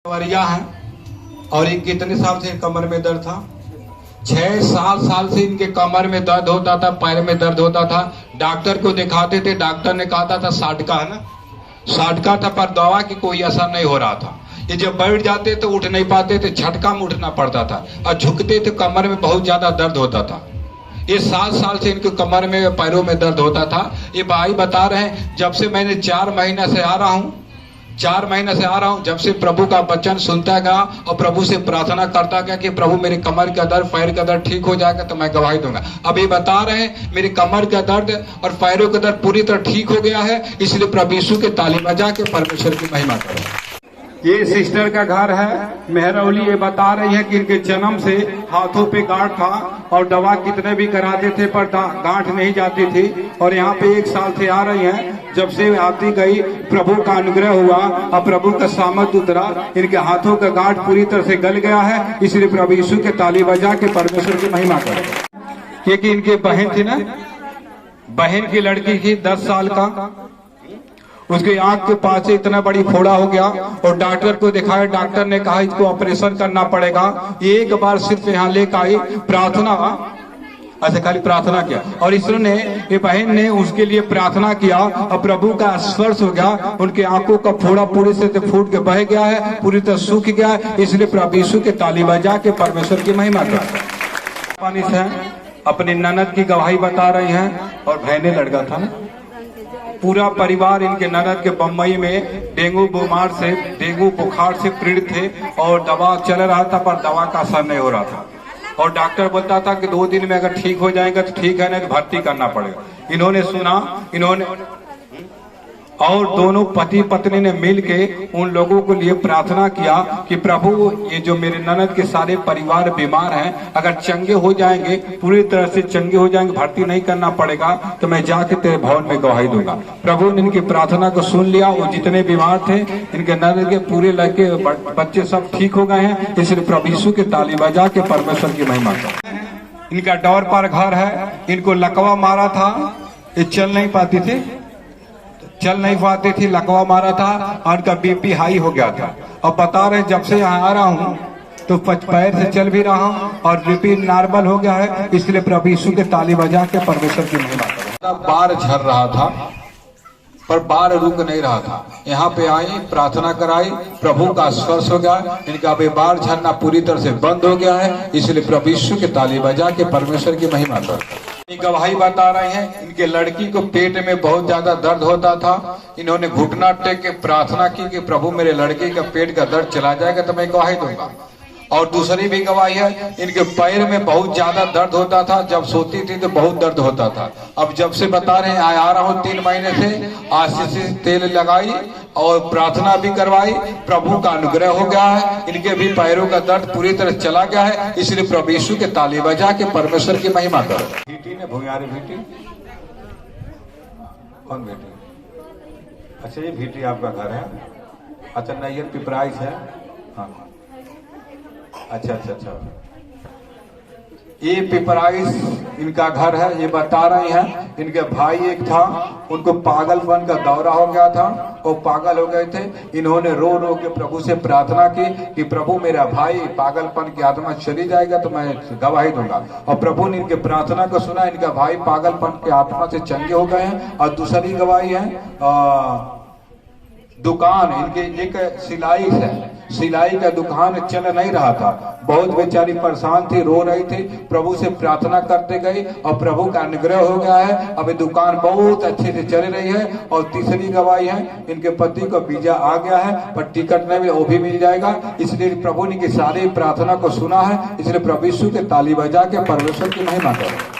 वरिया है और ये कितने साल से कमर में दर्द था? 6 साल से इनके कमर में दर्द होता था, पैर में दर्द होता था। डॉक्टर को दिखाते थे, डॉक्टर ने कहा था साटका है ना, साटका था, पर दवा की कोई असर नहीं हो रहा था। ये जब बैठ जाते तो उठ नहीं पाते थे, झटका में उठना पड़ता था और झुकते थे कमर में बहुत ज्यादा दर्द होता था। ये 7 साल से इनके कमर में पैरों में दर्द होता था। ये भाई बता रहे हैं जब से मैंने 4 महीने से आ रहा हूँ, 4 महीने से आ रहा हूँ, जब से प्रभु का वचन सुनता गया और प्रभु से प्रार्थना करता गया कि प्रभु मेरे कमर का दर्द, पैर का दर्द ठीक हो जाएगा तो मैं गवाही दूंगा। अभी बता रहे हैं मेरे कमर का दर्द और पैरों का दर्द पूरी तरह ठीक हो गया है, इसलिए प्रभु यीशु के ताली बजा के परमेश्वर की महिमा करो। ये सिस्टर का घर है मेहरौली। ये बता रही है कि इनके जन्म से हाथों पे गांठ था और दवा कितने भी कराते थे पर गांठ नहीं जाती थी, और यहाँ पे 1 साल से आ रही हैं। जब से आती गई प्रभु का अनुग्रह हुआ और प्रभु का सामर्थ्य उतरा, इनके हाथों का गांठ पूरी तरह से गल गया है, इसलिए प्रभु यीशु के ताली बजा के परमेश्वर की महिमा करें। क्योंकि इनकी बहन थी ना, बहन की लड़की थी 10 साल का, उसके आंख के पास से इतना बड़ी फोड़ा हो गया और डॉक्टर को दिखाया। डॉक्टर ने कहा इसको ऑपरेशन करना पड़ेगा। एक बार सिर्फ यहाँ लेकर आई, प्रार्थना, ऐसे खाली प्रार्थना किया और इसने, ये बहन ने उसके लिए प्रार्थना किया और प्रभु का स्पर्श हो गया। उनके आंखों का फोड़ा पूरी से फूट के बह गया है, पूरी तरह सूख गया है, इसलिए प्रभु यीशु के ताली बजा के परमेश्वर की महिमा कर। पानी से अपनी ननद की गवाही बता रही हैं और बहने लड़का था ना, पूरा परिवार इनके ननद के बम्बई में डेंगू बीमार से, डेंगू बुखार से पीड़ित थे और दवा चल रहा था पर दवा का असर नहीं हो रहा था और डॉक्टर बोलता था कि 2 दिन में अगर ठीक हो जाएगा तो ठीक है, नहीं तो भर्ती करना पड़ेगा। इन्होंने सुना, इन्होंने और दोनों पति पत्नी ने मिलके उन लोगों के लिए प्रार्थना किया कि प्रभु ये जो मेरे ननद के सारे परिवार बीमार हैं, अगर चंगे हो जाएंगे, पूरी तरह से चंगे हो जाएंगे, भर्ती नहीं करना पड़ेगा तो मैं जाके तेरे भवन में गवाही दूंगा। प्रभु ने इनकी प्रार्थना को सुन लिया। वो जितने बीमार थे, इनके ननद के पूरे लड़के बच्चे सब ठीक हो गए हैं, इसलिए प्रभु यीशु के ताली बजा के परमेश्वर की महिमा कर। इनका डोर पर घर है, इनको लकवा मारा था, ये चल नहीं पाती थी, लकवा मारा था और उनका बीपी हाई हो गया था। और बता रहे जब से यहाँ आ रहा हूँ तो पैर से चल भी रहा हूँ और बीपी नॉर्मल हो गया है, इसलिए प्रभु यीशु के ताली बजा के परमेश्वर की महिमा करो। बार झर रहा था पर बार रुक नहीं रहा था। यहाँ पे आई, प्रार्थना कराई, प्रभु का स्पर्श हो गया, इनका अभी बार झरना पूरी तरह से बंद हो गया है, इसलिए प्रभु यीशु के ताली बजा के परमेश्वर की महिमा करो। गवाही बता रहे हैं इनके लड़की को पेट में बहुत ज्यादा दर्द होता था। इन्होंने घुटना टेक के प्रार्थना की कि प्रभु मेरे लड़के का पेट का दर्द चला जाएगा तो मैं गवाही दूंगा। और दूसरी भी गवाही है, इनके पैर में बहुत ज्यादा दर्द होता था, जब सोती थी तो बहुत दर्द होता था। अब जब से बता रहे हैं आ रहा हूँ 3 महीने से, आशीष से तेल लगाई और प्रार्थना भी करवाई, प्रभु का अनुग्रह हो गया है, इनके भी पैरों का दर्द पूरी तरह चला गया है, इसलिए प्रभु यीशु के ताली बजा के परमेश्वर की महिमा करो। बेटी ने भूयारी बेटी, कौन बेटी? अच्छा ये बेटी आपका घर है? अच्छा नैयर पिपराइस है, हाँ अच्छा। ये पिपराइस इनका घर है। ये बता रहे हैं इनके भाई एक था, उनको पागलपन का दौरा हो गया था, वो पागल हो गए थे। इन्होंने रो रो के प्रभु से प्रार्थना की कि प्रभु मेरा भाई पागलपन की आत्मा चली जाएगा तो मैं गवाही दूंगा। और प्रभु ने इनके प्रार्थना को सुना, इनका भाई पागलपन की आत्मा से चंगे हो गए हैं। और दूसरी गवाही है, दुकान इनके एक सिलाई है, सिलाई का दुकान चल नहीं रहा था, बहुत बेचारी परेशान थी, रो रही थी, प्रभु से प्रार्थना करते गई और प्रभु का अनुग्रह हो गया है, अभी दुकान बहुत अच्छे से चल रही है। और तीसरी गवाही है, इनके पति को वीजा आ गया है पर टिकट नहीं मिला, वो भी मिल जाएगा, इसलिए प्रभु ने की सारी प्रार्थना को सुना है, इसलिए प्रभु यीशु के ताली बजा के परमेश्वर की महिमा करो।